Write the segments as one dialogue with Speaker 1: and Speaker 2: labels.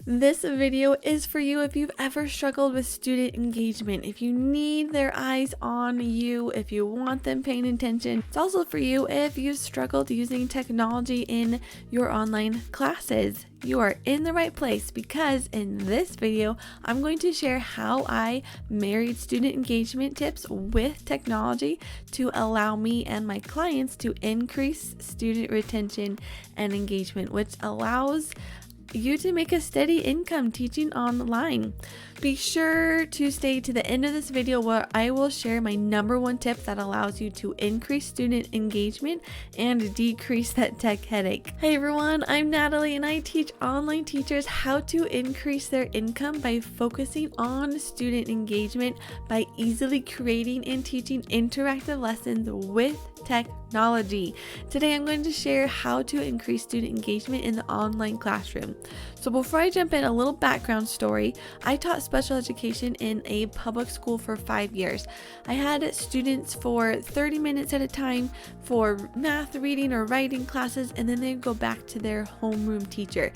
Speaker 1: This video is for you if you've ever struggled with student engagement, if you need their eyes on you, if you want them paying attention. It's also for you if you've struggled using technology in your online classes. You are in the right place because in this video, I'm going to share how I married student engagement tips with technology to allow me and my clients to increase student retention and engagement, which allows you to make a steady income teaching online. Be sure to stay to the end of this video where I will share my number one tip that allows you to increase student engagement and decrease that tech headache. Hey everyone, I'm Natalie and I teach online teachers how to increase their income by focusing on student engagement by easily creating and teaching interactive lessons with technology. Today I'm going to share how to increase student engagement in the online classroom. So before I jump in, a little background story. I taught special education in a public school for 5 years. I had students for 30 minutes at a time for math, reading, or writing classes, and then they'd go back to their homeroom teacher.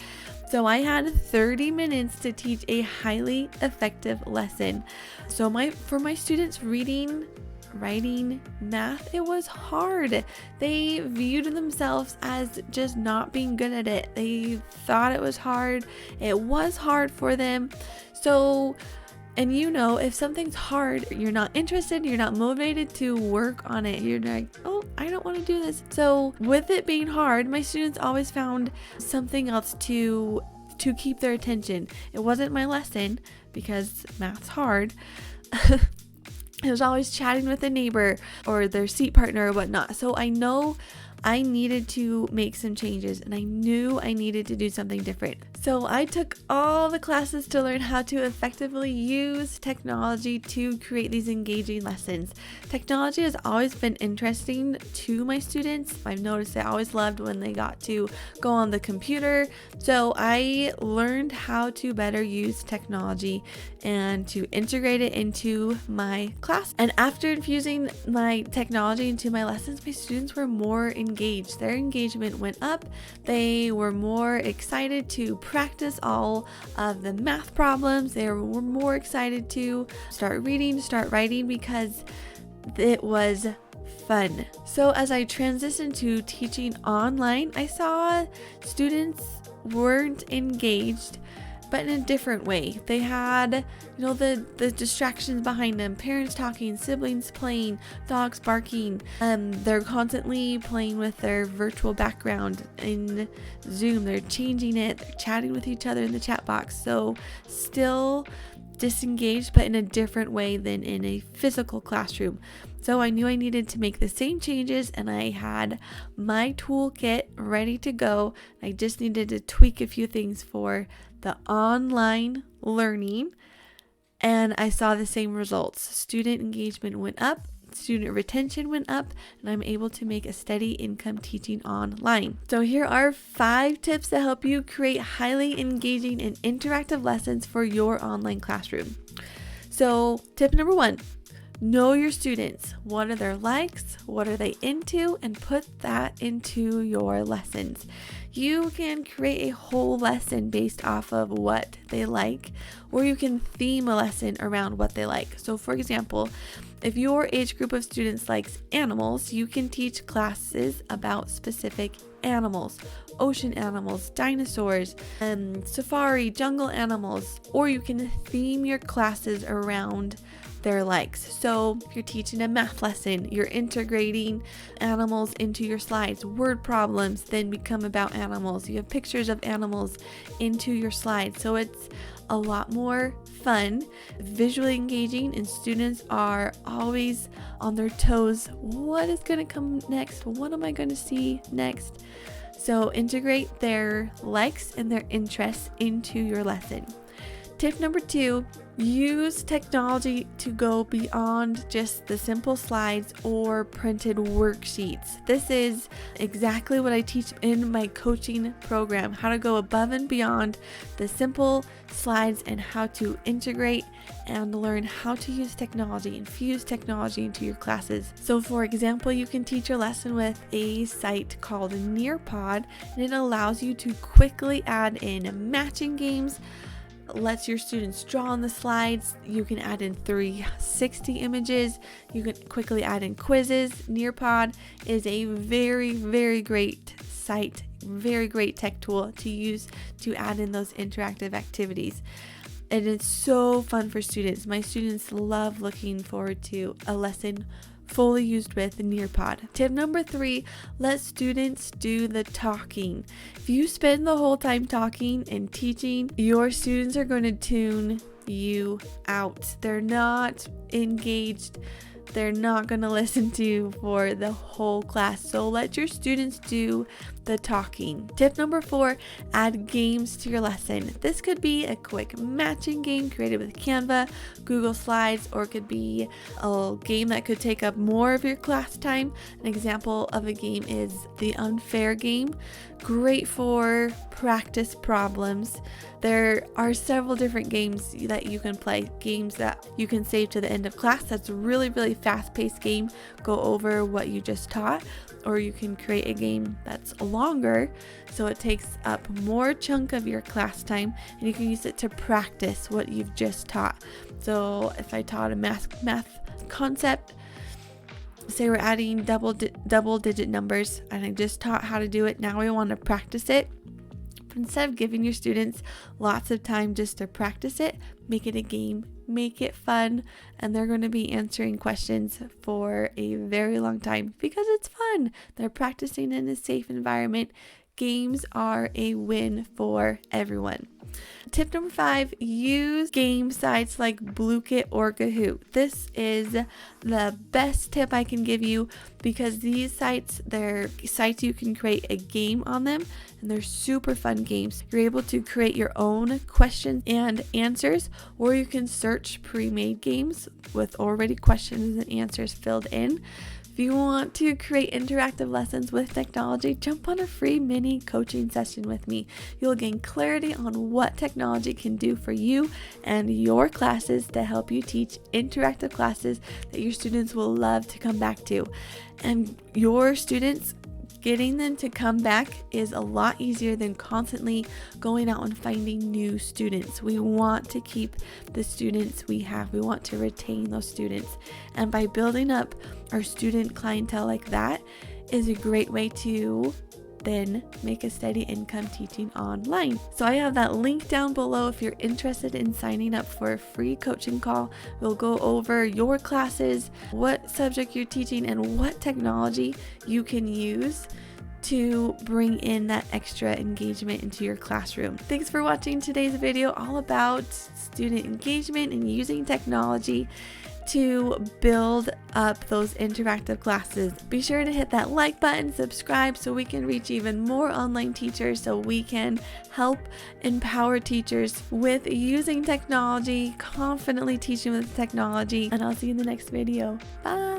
Speaker 1: So I had 30 minutes to teach a highly effective lesson. So for my students reading, writing, math, it was hard. They viewed themselves as just not being good at it. They thought it was hard. It was hard for them. So, and if something's hard, you're not interested, you're not motivated to work on it. You're like, oh, I don't want to do this. So with it being hard, my students always found something else to keep their attention. It wasn't my lesson because math's hard. I was always chatting with a neighbor or their seat partner or whatnot. So I know I needed to make some changes and I knew I needed to do something different. So I took all the classes to learn how to effectively use technology to create these engaging lessons. Technology has always been interesting to my students. I've noticed they always loved when they got to go on the computer. So I learned how to better use technology and to integrate it into my class. And after infusing my technology into my lessons, my students were more engaged. Their engagement went up. They were more excited to practice all of the math problems. They were more excited to start reading, start writing because it was fun. So as I transitioned to teaching online, I saw students weren't engaged, but in a different way. They had, the distractions behind them, parents talking, siblings playing, dogs barking. They're constantly playing with their virtual background in Zoom. They're changing it, they're chatting with each other in the chat box. So still disengaged, but in a different way than in a physical classroom. So I knew I needed to make the same changes and I had my toolkit ready to go. I just needed to tweak a few things for the online learning and I saw the same results. Student engagement went up, student retention went up, and I'm able to make a steady income teaching online. So here are 5 tips that help you create highly engaging and interactive lessons for your online classroom. So tip number 1, know your students. What are their likes? What are they into? And put that into your lessons. You can create a whole lesson based off of what they like, or you can theme a lesson around what they like. So for example, if your age group of students likes animals, you can teach classes about specific animals, ocean animals, dinosaurs, safari, jungle animals, or you can theme your classes around their likes. So if you're teaching a math lesson, you're integrating animals into your slides. Word problems then become about animals. You have pictures of animals into your slides. So it's a lot more fun, visually engaging, and students are always on their toes. What is going to come next? What am I going to see next? So integrate their likes and their interests into your lesson. Tip number 2, use technology to go beyond just the simple slides or printed worksheets. This is exactly what I teach in my coaching program, how to go above and beyond the simple slides and how to integrate and learn how to use technology, infuse technology into your classes. So for example, you can teach your lesson with a site called Nearpod, and it allows you to quickly add in matching games, lets your students draw on the slides. You can add in 360 images. You can quickly add in quizzes. Nearpod is a very, very great site, very great tech tool to use to add in those interactive activities. And it's so fun for students. My students love looking forward to a lesson fully used with Nearpod. Tip number 3, let students do the talking. If you spend the whole time talking and teaching, your students are going to tune you out. They're not engaged. They're not going to listen to you for the whole class. So let your students do the talking. Tip number 4, add games to your lesson. This could be a quick matching game created with Canva, Google Slides, or it could be a game that could take up more of your class time. An example of a game is the unfair game. Great for practice problems. There are several different games that you can play, games that you can save to the end of class. That's a really, really fast-paced game. Go over what you just taught, or you can create a game that's longer, so it takes up more chunk of your class time, and you can use it to practice what you've just taught. So if I taught a math concept, say we're adding double digit numbers, and I just taught how to do it, now we want to practice it. Instead of giving your students lots of time just to practice it, make it a game, make it fun, and they're going to be answering questions for a very long time because it's fun. They're practicing in a safe environment. Games are a win for everyone. Tip number 5, use game sites like Blue-Kit or Kahoot. This is the best tip I can give you because these sites, they're sites you can create a game on them, and they're super fun games. You're able to create your own questions and answers, or you can search pre-made games with already questions and answers filled in. If you want to create interactive lessons with technology, jump on a free mini coaching session with me. You'll gain clarity on what technology can do for you and your classes to help you teach interactive classes that your students will love to come back to. And your students, getting them to come back is a lot easier than constantly going out and finding new students. We want to keep the students we have. We want to retain those students. And by building up our student clientele like that is a great way to then make a steady income teaching online. So I have that link down below if you're interested in signing up for a free coaching call. We'll go over your classes, what subject you're teaching, and what technology you can use to bring in that extra engagement into your classroom. Thanks for watching today's video all about student engagement and using technology to build up those interactive classes. Be sure to hit that like button, subscribe so we can reach even more online teachers, so we can help empower teachers with using technology, confidently teaching with technology. And I'll see you in the next video. Bye.